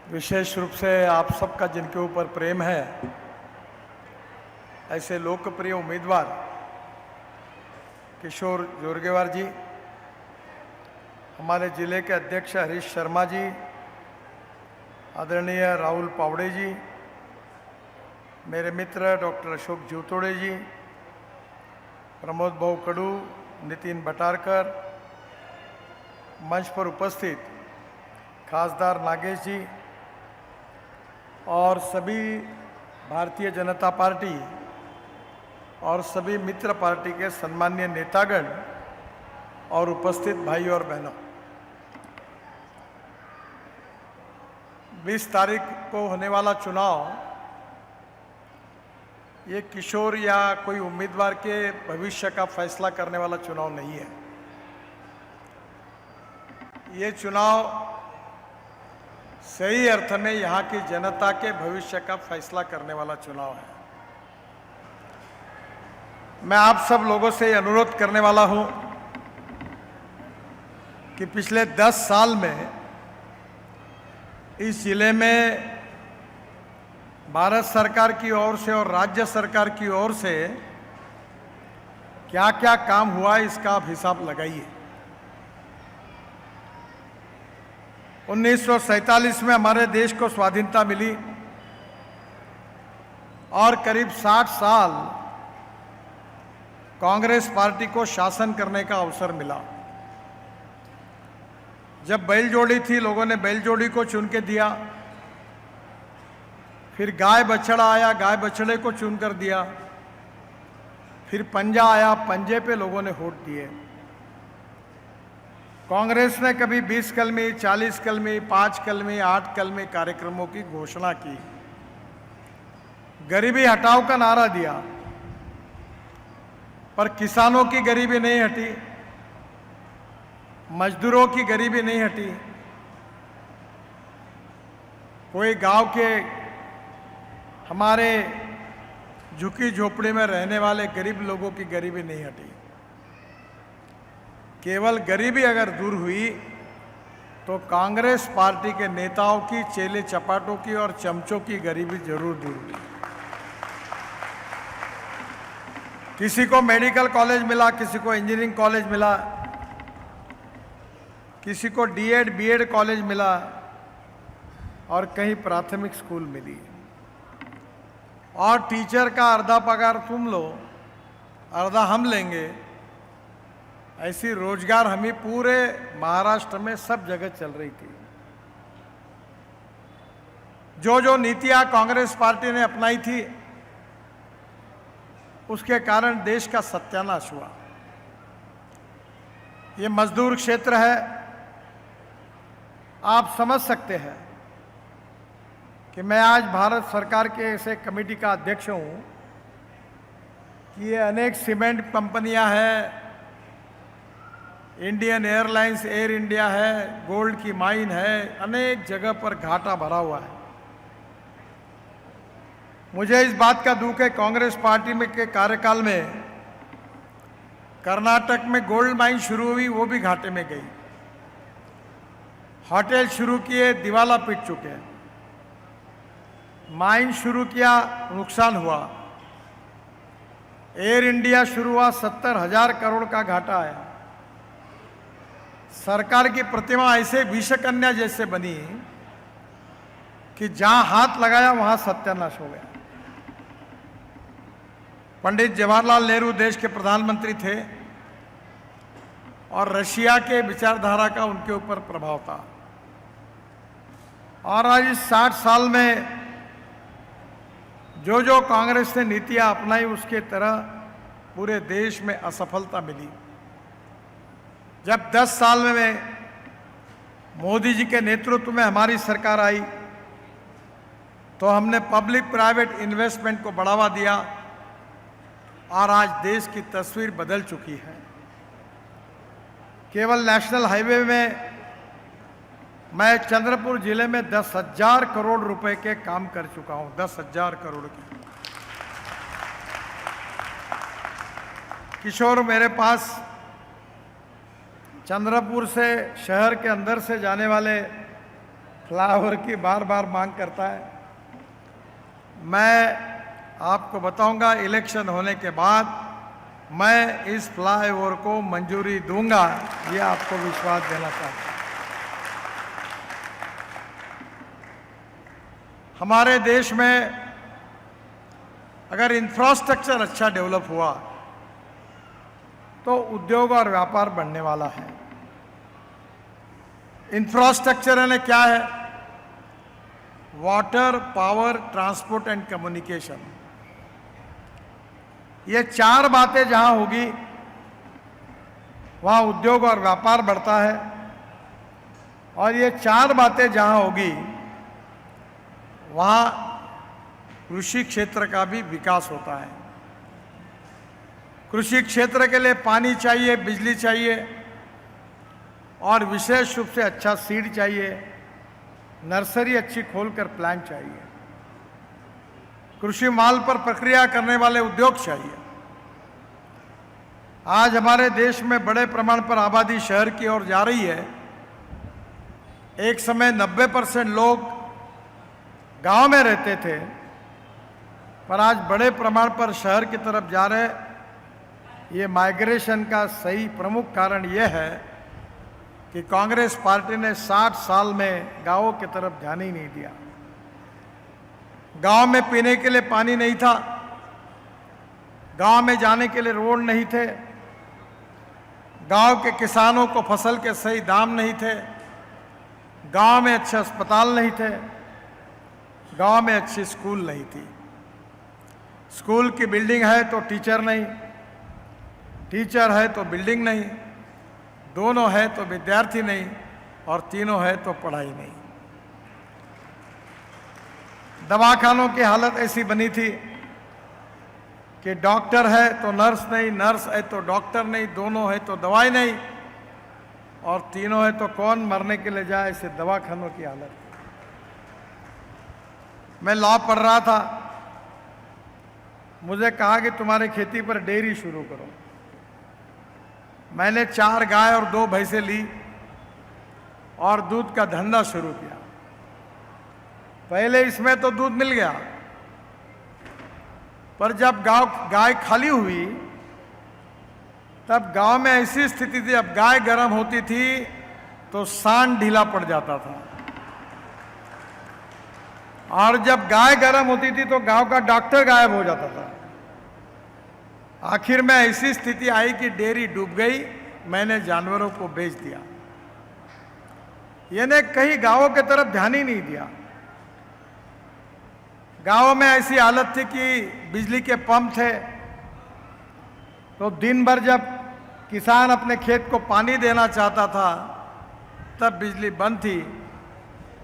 विशेष रूप से आप सबका जिनके ऊपर प्रेम है, ऐसे लोकप्रिय उम्मीदवार किशोर जोरगेवार जी, हमारे जिले के अध्यक्ष हरीश शर्मा जी, आदरणीय राहुल पावड़े जी, मेरे मित्र डॉक्टर अशोक जूतोड़े जी, प्रमोद भाऊ कड़ू, नितिन भटारकर, मंच पर उपस्थित खासदार नागेश जी और सभी भारतीय जनता पार्टी और सभी मित्र पार्टी के सम्मानीय नेतागण और उपस्थित भाई और बहनों, 20 तारीख को होने वाला चुनाव ये किशोर या कोई उम्मीदवार के भविष्य का फैसला करने वाला चुनाव नहीं है। ये चुनाव सही अर्थ में यहाँ की जनता के भविष्य का फैसला करने वाला चुनाव है। मैं आप सब लोगों से अनुरोध करने वाला हूँ कि पिछले 10 साल में इस जिले में भारत सरकार की ओर से और राज्य सरकार की ओर से क्या क्या काम हुआ, इसका आप हिसाब लगाइए। 1947 में हमारे देश को स्वाधीनता मिली और करीब 60 साल कांग्रेस पार्टी को शासन करने का अवसर मिला। जब बैलजोड़ी थी, लोगों ने बैलजोड़ी को चुन के दिया। फिर गाय बछड़ा आया, गाय बछड़े को चुन कर दिया। फिर पंजा आया, पंजे पे लोगों ने वोट दिए। कांग्रेस ने कभी 20 कलमी, 40 कलमी, 5 कलमी, 8 कलमी कार्यक्रमों की घोषणा की। गरीबी हटाओ का नारा दिया, पर किसानों की गरीबी नहीं हटी, मजदूरों की गरीबी नहीं हटी, कोई गांव के हमारे झुकी झोपड़ी में रहने वाले गरीब लोगों की गरीबी नहीं हटी। केवल गरीबी अगर दूर हुई तो कांग्रेस पार्टी के नेताओं की, चेले चपाटों की और चमचों की गरीबी जरूर दूर हुई। किसी को मेडिकल कॉलेज मिला, किसी को इंजीनियरिंग कॉलेज मिला, किसी को डीएड बीएड कॉलेज मिला और कहीं प्राथमिक स्कूल मिली। और टीचर का आधा पगार तुम लो, आधा हम लेंगे, ऐसी रोजगार हमी पूरे महाराष्ट्र में सब जगह चल रही थी। जो जो नीतियां कांग्रेस पार्टी ने अपनाई थी, उसके कारण देश का सत्यानाश हुआ। ये मजदूर क्षेत्र है। आप समझ सकते हैं कि मैं आज भारत सरकार के ऐसे कमेटी का अध्यक्ष हूं कि ये अनेक सीमेंट कंपनियां हैं, इंडियन एयरलाइंस, एयर इंडिया है, गोल्ड की माइन है, अनेक जगह पर घाटा भरा हुआ है। मुझे इस बात का दुख है, कांग्रेस पार्टी में के कार्यकाल में कर्नाटक में गोल्ड माइन शुरू हुई, वो भी घाटे में गई। होटल शुरू किए, दिवाला पीट चुके हैं। माइन शुरू किया, नुकसान हुआ। एयर इंडिया शुरू हुआ, 70,000 करोड़ का घाटा आया। सरकार की प्रतिमा ऐसे विषकन्या जैसे बनी कि जहां हाथ लगाया वहां सत्यानाश हो गया। पंडित जवाहरलाल नेहरू देश के प्रधानमंत्री थे और रशिया के विचारधारा का उनके ऊपर प्रभाव था। और आज इस 60 साल में जो जो कांग्रेस ने नीतियां अपनाई, उसके तरह पूरे देश में असफलता मिली। जब 10 साल में मोदी जी के नेतृत्व में हमारी सरकार आई तो हमने पब्लिक प्राइवेट इन्वेस्टमेंट को बढ़ावा दिया और आज देश की तस्वीर बदल चुकी है। केवल नेशनल हाईवे में मैं चंद्रपुर जिले में 10,000 करोड़ रुपए के काम कर चुका हूं। 10,000 करोड़ की। किशोर, मेरे पास चंद्रपुर से शहर के अंदर से जाने वाले फ्लाईओवर की बार बार मांग करता है। मैं आपको बताऊंगा, इलेक्शन होने के बाद मैं इस फ्लाईओवर को मंजूरी दूंगा, ये आपको विश्वास देना चाहता हूं। हमारे देश में अगर इंफ्रास्ट्रक्चर अच्छा डेवलप हुआ तो उद्योग और व्यापार बढ़ने वाला है। इंफ्रास्ट्रक्चर यानी क्या है? Water, power, transport and communication. ये चार बातें जहां होगी वहां उद्योग और व्यापार बढ़ता है, और ये चार बातें जहां होगी वहां कृषि क्षेत्र का भी विकास होता है। कृषि क्षेत्र के लिए पानी चाहिए, बिजली चाहिए, और विशेष रूप से अच्छा सीड चाहिए, नर्सरी अच्छी खोलकर प्लांट चाहिए, कृषि माल पर प्रक्रिया करने वाले उद्योग चाहिए। आज हमारे देश में बड़े प्रमाण पर आबादी शहर की ओर जा रही है। एक समय 90% लोग गांव में रहते थे, पर आज बड़े प्रमाण पर शहर की तरफ जा रहे। ये माइग्रेशन का सही प्रमुख कारण यह है कि कांग्रेस पार्टी ने 60 साल में गांवों की तरफ ध्यान ही नहीं दिया। गांव में पीने के लिए पानी नहीं था, गांव में जाने के लिए रोड नहीं थे, गांव के किसानों को फसल के सही दाम नहीं थे, गांव में अच्छे अस्पताल नहीं थे, गांव में अच्छी स्कूल नहीं थी। स्कूल की बिल्डिंग है तो टीचर नहीं, टीचर है तो बिल्डिंग नहीं, दोनों है तो विद्यार्थी नहीं, और तीनों है तो पढ़ाई नहीं। दवाखानों की हालत ऐसी बनी थी कि डॉक्टर है तो नर्स नहीं, नर्स है तो डॉक्टर नहीं, दोनों है तो दवाई नहीं, और तीनों है तो कौन मरने के लिए जाए, ऐसे दवाखानों की हालत। मैं लॉ पढ़ रहा था, मुझे कहा कि तुम्हारे खेती पर डेयरी शुरू करो। मैंने 4 गाय और 2 भैंसें ली और दूध का धंधा शुरू किया। पहले इसमें तो दूध मिल गया, पर जब गाय खाली हुई तब गांव में ऐसी स्थिति थी, अब गाय गर्म होती थी तो सांड ढीला पड़ जाता था, और जब गाय गर्म होती थी तो गांव का डॉक्टर गायब हो जाता था। आखिर में ऐसी स्थिति आई कि डेयरी डूब गई, मैंने जानवरों को बेच दिया। यानी कहीं गांवों की तरफ ध्यान ही नहीं दिया। गांवों में ऐसी हालत थी कि बिजली के पंप थे तो दिन भर जब किसान अपने खेत को पानी देना चाहता था तब बिजली बंद थी,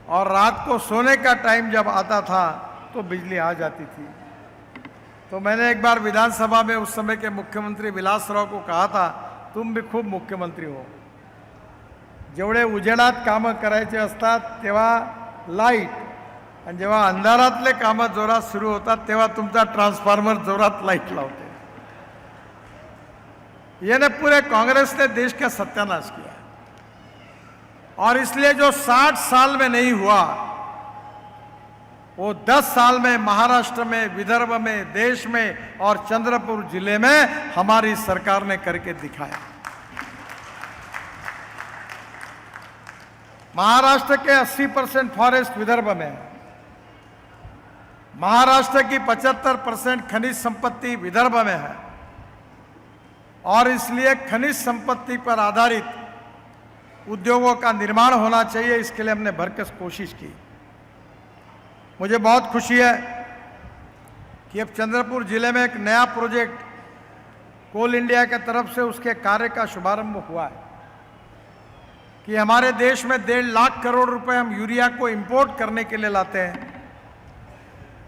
और रात को सोने का टाइम जब आता था तो बिजली आ जाती थी। तो मैंने एक बार विधानसभा में उस समय के मुख्यमंत्री विलासराव को कहा था, तुम भी खूप मुख्यमंत्री हो, जेवढे उजेडात कामं करायचे असतात तेव्हा लाईट, आणि जेव्हा अंधारातले कामं जोरात सुरू होतात तेव्हा तुमचा ट्रांसफॉर्मर जोरात लाईट लावते। यानी पूरे कांग्रेस ने देश का सत्यानाश किया, और इसलिए जो 60 साल में नहीं हुआ वो 10 साल में महाराष्ट्र में, विदर्भ में, देश में और चंद्रपुर जिले में हमारी सरकार ने करके दिखाया। महाराष्ट्र के 80% फॉरेस्ट विदर्भ में है, महाराष्ट्र की 75% खनिज संपत्ति विदर्भ में है, और इसलिए खनिज संपत्ति पर आधारित उद्योगों का निर्माण होना चाहिए। इसके लिए हमने भरसक कोशिश की। मुझे बहुत खुशी है कि अब चंद्रपुर जिले में एक नया प्रोजेक्ट कोल इंडिया की तरफ से उसके कार्य का शुभारंभ हुआ है कि हमारे देश में 1.5 लाख करोड़ रुपए हम यूरिया को इंपोर्ट करने के लिए लाते हैं।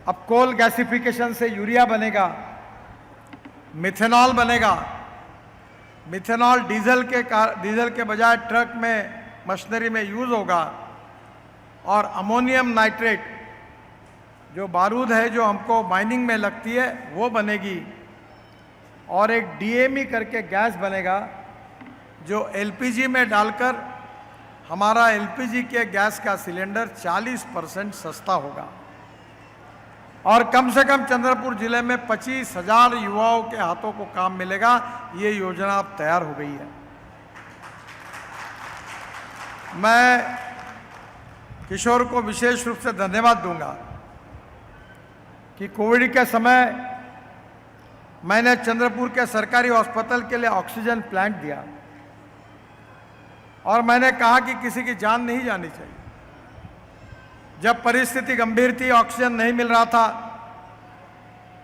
अब कोल गैसिफिकेशन से यूरिया बनेगा, मिथेनॉल बनेगा, मिथेनॉल डीजल के बजाय ट्रक में, मशीनरी में यूज होगा, और अमोनियम नाइट्रेट जो बारूद है जो हमको माइनिंग में लगती है वो बनेगी, और एक डीएमई करके गैस बनेगा जो एलपीजी में डालकर हमारा एलपीजी के गैस का सिलेंडर 40% सस्ता होगा और कम से कम चंद्रपुर जिले में 25,000 युवाओं के हाथों को काम मिलेगा। ये योजना अब तैयार हो गई है। मैं किशोर को विशेष रूप से धन्यवाद दूंगा कि कोविड के समय मैंने चंद्रपुर के सरकारी अस्पताल के लिए ऑक्सीजन प्लांट दिया और मैंने कहा कि किसी की जान नहीं जानी चाहिए। जब परिस्थिति गंभीर थी, ऑक्सीजन नहीं मिल रहा था,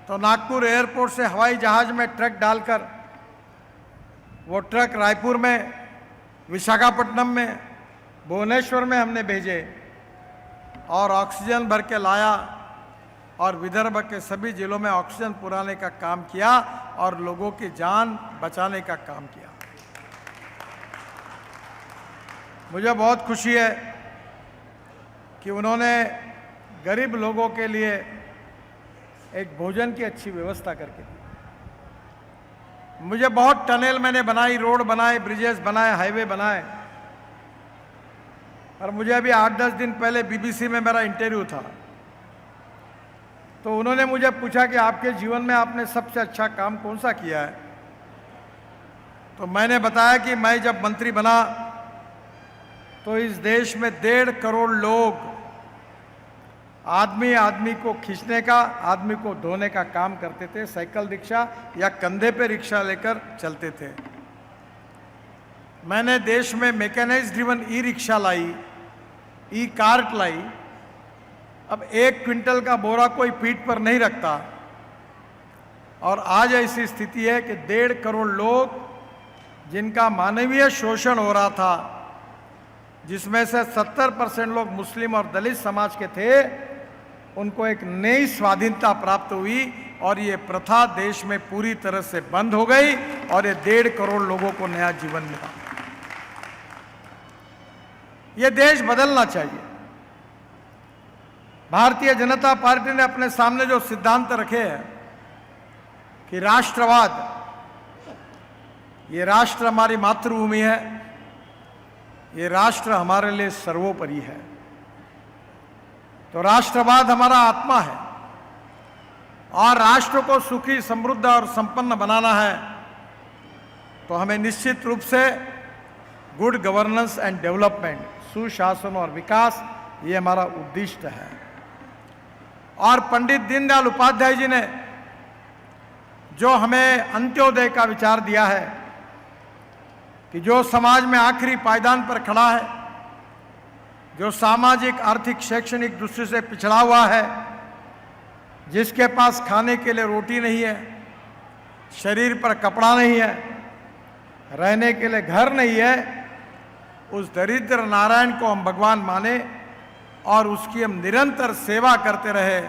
तो नागपुर एयरपोर्ट से हवाई जहाज में ट्रक डालकर वो ट्रक रायपुर में, विशाखापट्टनम में, भुवनेश्वर में हमने भेजे और ऑक्सीजन भर के लाया और विदर्भ के सभी जिलों में ऑक्सीजन पुराने का काम किया और लोगों की जान बचाने का काम किया। मुझे बहुत खुशी है कि उन्होंने गरीब लोगों के लिए एक भोजन की अच्छी व्यवस्था करके दी। मुझे बहुत टनल मैंने बनाई, रोड बनाए, ब्रिजेस बनाए, हाईवे बनाए। और मुझे अभी 8-10 दिन पहले बीबीसी में मेरा इंटरव्यू था, तो उन्होंने मुझे पूछा कि आपके जीवन में आपने सबसे अच्छा काम कौन सा किया है। तो मैंने बताया कि मैं जब मंत्री बना तो इस देश में 1.5 करोड़ लोग आदमी आदमी को खींचने का, आदमी को धोने का काम करते थे। साइकिल रिक्शा या कंधे पे रिक्शा लेकर चलते थे। मैंने देश में मैकेनाइज्ड ड्रिवन ई रिक्शा लाई, ई कार्ट लाई। अब 1 क्विंटल का बोरा कोई पीठ पर नहीं रखता और आज ऐसी स्थिति है कि 1.5 करोड़ लोग जिनका मानवीय शोषण हो रहा था, जिसमें से 70% लोग मुस्लिम और दलित समाज के थे, उनको एक नई स्वाधीनता प्राप्त हुई और ये प्रथा देश में पूरी तरह से बंद हो गई और ये 1.5 करोड़ लोगों को नया जीवन मिला। ये देश बदलना चाहिए। भारतीय जनता पार्टी ने अपने सामने जो सिद्धांत रखे हैं कि राष्ट्रवाद, ये राष्ट्र हमारी मातृभूमि है, ये राष्ट्र हमारे लिए सर्वोपरि है। तो राष्ट्रवाद हमारा आत्मा है और राष्ट्र को सुखी, समृद्ध और संपन्न बनाना है तो हमें निश्चित रूप से गुड गवर्नेंस एंड डेवलपमेंट, सुशासन और विकास, ये हमारा उद्दिष्ट है। और पंडित दीनदयाल उपाध्याय जी ने जो हमें अंत्योदय का विचार दिया है कि जो समाज में आखिरी पायदान पर खड़ा है, जो सामाजिक, आर्थिक, शैक्षणिक दृष्टि से पिछड़ा हुआ है, जिसके पास खाने के लिए रोटी नहीं है, शरीर पर कपड़ा नहीं है, रहने के लिए घर नहीं है, उस दरिद्र नारायण को हम भगवान माने और उसकी हम निरंतर सेवा करते रहे।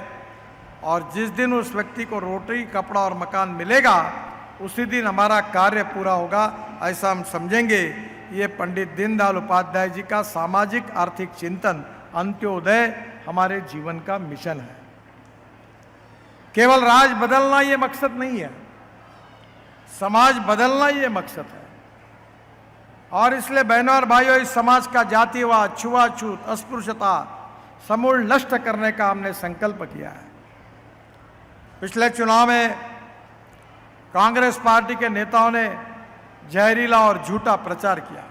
और जिस दिन उस व्यक्ति को रोटी, कपड़ा और मकान मिलेगा, उसी दिन हमारा कार्य पूरा होगा, ऐसा हम समझेंगे। ये पंडित दीनदयाल उपाध्याय जी का सामाजिक आर्थिक चिंतन, अंत्योदय, हमारे जीवन का मिशन है। केवल राज बदलना ये मकसद नहीं है, समाज बदलना ये मकसद है। और इसलिए बहनों और भाइयों, इस समाज का जातिवाद, छुआछूत, अस्पृश्यता समूल नष्ट करने का हमने संकल्प किया है। पिछले चुनाव में कांग्रेस पार्टी के नेताओं ने जहरीला और झूठा प्रचार किया।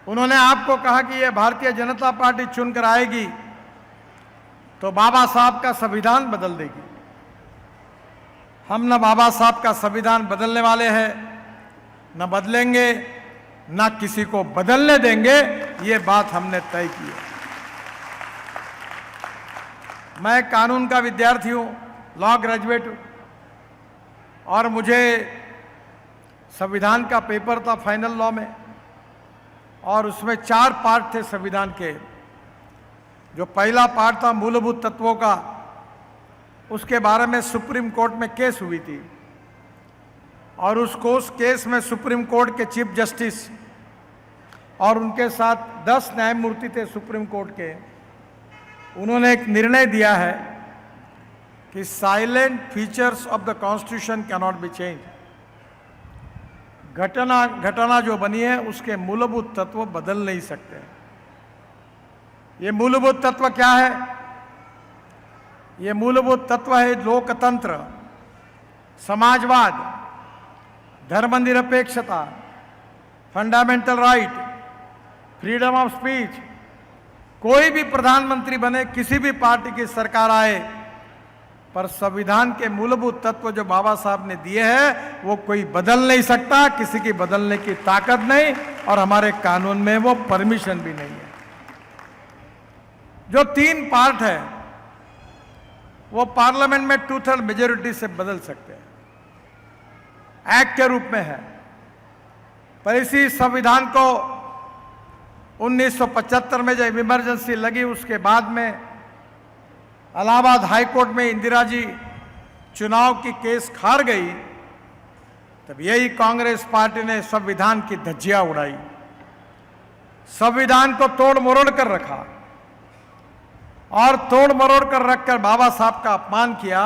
उन्होंने आपको कहा कि यह भारतीय जनता पार्टी चुनकर आएगी तो बाबा साहब का संविधान बदल देगी। हम न बाबा साहब का संविधान बदलने वाले हैं, न बदलेंगे, न किसी को बदलने देंगे। ये बात हमने तय की है। मैं कानून का विद्यार्थी हूं, लॉ ग्रेजुएट हूं, और मुझे संविधान का पेपर था फाइनल लॉ में, और उसमें 4 पार्ट थे संविधान के। जो पहला पार्ट था मूलभूत तत्वों का, उसके बारे में सुप्रीम कोर्ट में केस हुई थी और उस केस में सुप्रीम कोर्ट के चीफ जस्टिस और उनके साथ 10 न्यायमूर्ति थे सुप्रीम कोर्ट के। उन्होंने एक निर्णय दिया है कि salient features of the constitution can not be change. घटना जो बनी है उसके मूलभूत तत्व बदल नहीं सकते। ये मूलभूत तत्व क्या है? ये मूलभूत तत्व है लोकतंत्र, समाजवाद, धर्मनिरपेक्षता, fundamental right, freedom of speech. कोई भी प्रधानमंत्री बने, किसी भी पार्टी की सरकार आए, पर संविधान के मूलभूत तत्व जो बाबा साहब ने दिए हैं वो कोई बदल नहीं सकता, किसी की बदलने की ताकत नहीं, और हमारे कानून में वो परमिशन भी नहीं है। जो 3 पार्ट है वो पार्लियामेंट में 2/3 मेजोरिटी से बदल सकते हैं, एक्ट के रूप में है। पर इसी संविधान को 1975 में जब इमरजेंसी लगी, उसके बाद में इलाहाबाद हाई कोर्ट में इंदिरा जी चुनाव की केस हार गई, तब यही कांग्रेस पार्टी ने संविधान की धज्जियां उड़ाई, संविधान को तोड़ मरोड़ कर रखा और तोड़ मरोड़ कर रखकर बाबा साहब का अपमान किया।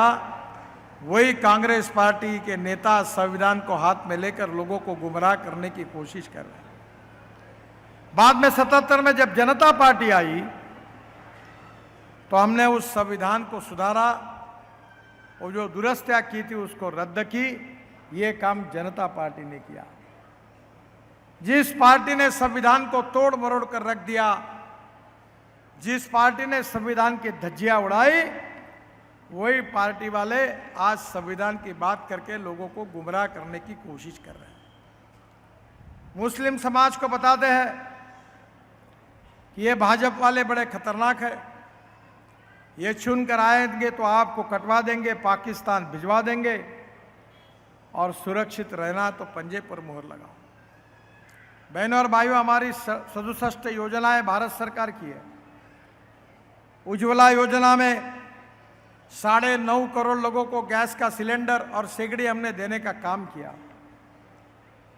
वही कांग्रेस पार्टी के नेता संविधान को हाथ में लेकर लोगों को गुमराह करने की कोशिश कर रहे हैं। बाद में 77 में जब जनता पार्टी आई तो हमने उस संविधान को सुधारा और जो दुरुस्तियां की थी उसको रद्द की। ये काम जनता पार्टी ने किया। जिस पार्टी ने संविधान को तोड़ मरोड़ कर रख दिया, जिस पार्टी ने संविधान की धज्जियां उड़ाई, वही पार्टी वाले आज संविधान की बात करके लोगों को गुमराह करने की कोशिश कर रहे हैं। मुस्लिम समाज को बताते हैं कि ये भाजपा वाले बड़े खतरनाक है, ये चुन कर आएंगे तो आपको कटवा देंगे, पाकिस्तान भिजवा देंगे, और सुरक्षित रहना तो पंजे पर मोहर लगाओ। बहनों और भाइयों, हमारी 67 योजनाएं भारत सरकार की है। उज्ज्वला योजना में 9.5 करोड़ लोगों को गैस का सिलेंडर और सिगड़ी हमने देने का काम किया।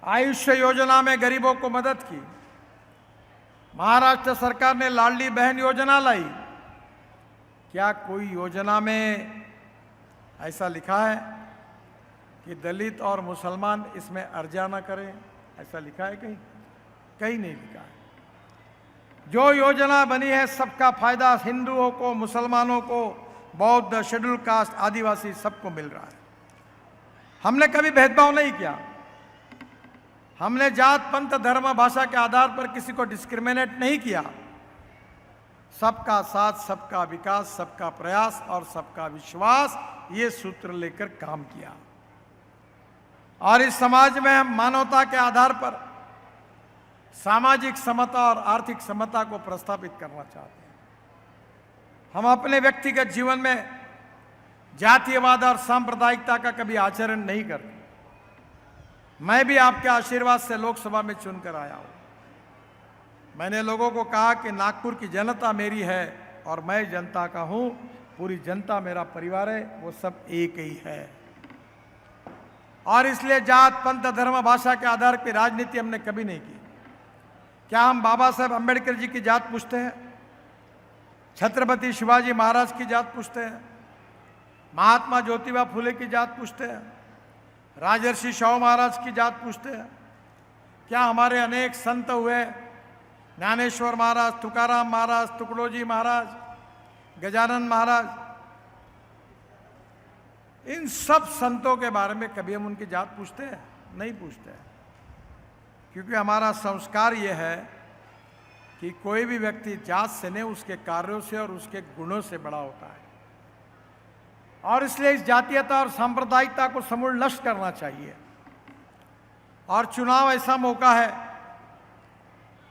आयुष्य योजना में गरीबों को मदद की। महाराष्ट्र सरकार ने लाडली बहन योजना लाई। क्या कोई योजना में ऐसा लिखा है कि दलित और मुसलमान इसमें अर्जा न करें? ऐसा लिखा है कहीं? कहीं नहीं लिखा है। जो योजना बनी है सबका फायदा हिंदुओं को, मुसलमानों को, बौद्ध, शेड्यूल कास्ट, आदिवासी सबको मिल रहा है। हमने कभी भेदभाव नहीं किया। हमने जात, पंथ, धर्म, भाषा के आधार पर किसी को डिस्क्रिमिनेट नहीं किया। सबका साथ, सबका विकास, सबका प्रयास और सबका विश्वास, ये सूत्र लेकर काम किया। और इस समाज में हम मानवता के आधार पर सामाजिक समता और आर्थिक समता को प्रस्थापित करना चाहते हैं। हम अपने व्यक्तिगत जीवन में जातीयवाद और सांप्रदायिकता का कभी आचरण नहीं करते। मैं भी आपके आशीर्वाद से लोकसभा में चुनकर आया हूं। मैंने लोगों को कहा कि नागपुर की जनता मेरी है और मैं जनता का हूं, पूरी जनता मेरा परिवार है, वो सब एक ही है। और इसलिए जात, पंथ, धर्म, भाषा के आधार पर राजनीति हमने कभी नहीं की। क्या हम बाबा साहेब अम्बेडकर जी की जात पूछते हैं? छत्रपति शिवाजी महाराज की जात पूछते हैं? महात्मा ज्योतिबा फुले की जात पूछते हैं? राजर्षि शाहू महाराज की जात पूछते हैं? क्या हमारे अनेक संत हुए, ज्ञानेश्वर महाराज, तुकाराम महाराज, तुकडोजी महाराज, गजानन महाराज, इन सब संतों के बारे में कभी हम उनकी जात पूछते हैं? नहीं पूछते हैं। क्योंकि हमारा संस्कार ये है कि कोई भी व्यक्ति जात से नहीं, उसके कार्यों से और उसके गुणों से बड़ा होता है। और इसलिए इस जातीयता और सांप्रदायिकता को समूल नष्ट करना चाहिए। और चुनाव ऐसा मौका है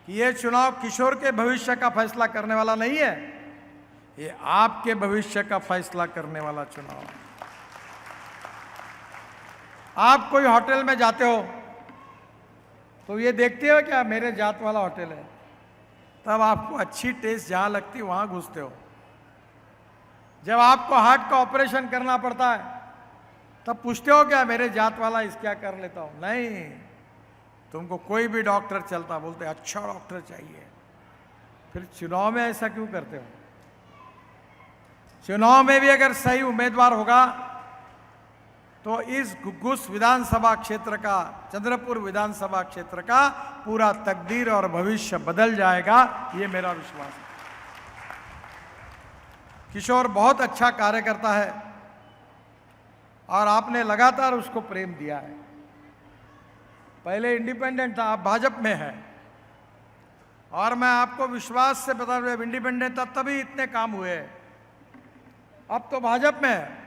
कि ये चुनाव किशोर के भविष्य का फैसला करने वाला नहीं है, ये आपके भविष्य का फैसला करने वाला चुनाव है। आप कोई होटल में जाते हो तो ये देखते हो क्या मेरे जात वाला होटल है, तब आपको अच्छी टेस्ट जहां लगती वहां घुसते हो। जब आपको हार्ट का ऑपरेशन करना पड़ता है तब पूछते हो क्या मेरे जात वाला इस क्या कर लेता हूं? नहीं, तुमको कोई भी डॉक्टर चलता, बोलते अच्छा डॉक्टर चाहिए। फिर चुनाव में ऐसा क्यों करते हो? चुनाव में भी अगर सही उम्मीदवार होगा तो इस घुग्गुस विधानसभा क्षेत्र का, चंद्रपुर विधानसभा क्षेत्र का पूरा तकदीर और भविष्य बदल जाएगा, ये मेरा विश्वास है। किशोर बहुत अच्छा कार्य करता है और आपने लगातार उसको प्रेम दिया है। पहले इंडिपेंडेंट था, अब भाजपा में है, और मैं आपको विश्वास से बता रहा हूं, इंडिपेंडेंट था तभी इतने काम हुए, अब तो भाजपा में है।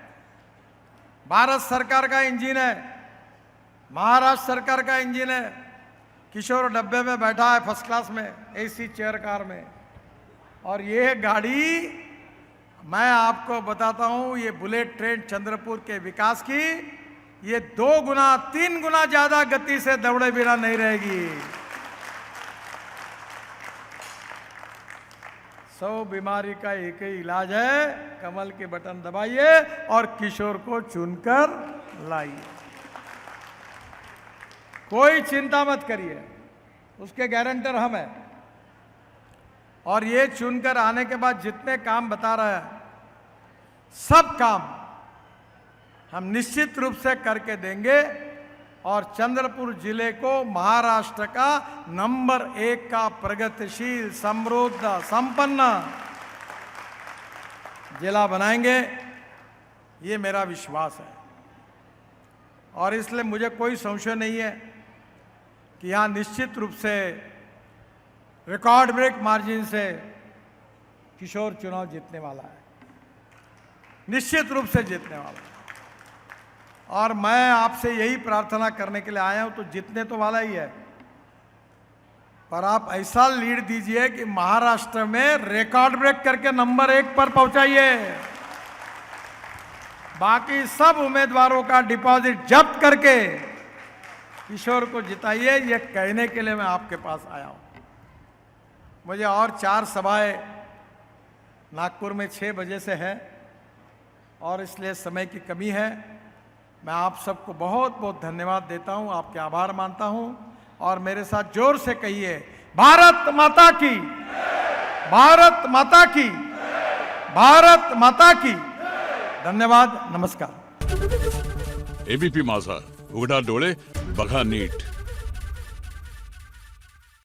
भारत सरकार का इंजन है, महाराष्ट्र सरकार का इंजन है। किशोर डब्बे में बैठा है, फर्स्ट क्लास में, एसी चेयर कार में। और ये गाड़ी, मैं आपको बताता हूं, ये बुलेट ट्रेन चंद्रपुर के विकास की, ये 2 गुना 3 गुना ज्यादा गति से दौड़े बिना नहीं रहेगी। 100 बीमारी का एक ही इलाज है, कमल के बटन दबाइए और किशोर को चुनकर लाइए। कोई चिंता मत करिए, उसके गारंटर हम हैं। और ये चुनकर आने के बाद जितने काम बता रहे हैं, सब काम हम निश्चित रूप से करके देंगे और चंद्रपुर जिले को महाराष्ट्र का नंबर 1 का प्रगतिशील, समृद्ध, संपन्न जिला बनाएंगे, ये मेरा विश्वास है। और इसलिए मुझे कोई संशय नहीं है कि यहां निश्चित रूप से रिकॉर्ड ब्रेक मार्जिन से किशोर चुनाव जीतने वाला है, निश्चित रूप से जीतने वाला है। और मैं आपसे यही प्रार्थना करने के लिए आया हूं, तो जीतने तो वाला ही है, पर आप ऐसा लीड दीजिए कि महाराष्ट्र में रिकॉर्ड ब्रेक करके नंबर 1 पर पहुंचाइए। बाकी सब उम्मीदवारों का डिपॉजिट जब्त करके किशोर को जिताइए, ये कहने के लिए मैं आपके पास आया हूं। मुझे और 4 सभाएं नागपुर में 6 बजे से है और इसलिए समय की कमी है। मैं आप सबको बहुत बहुत धन्यवाद देता हूं, आपके आभार मानता हूं। और मेरे साथ जोर से कहिए, भारत माता की, भारत माता की, भारत माता की। धन्यवाद, नमस्कार। एबीपी माझा, उघडा डोळे बघा नीट।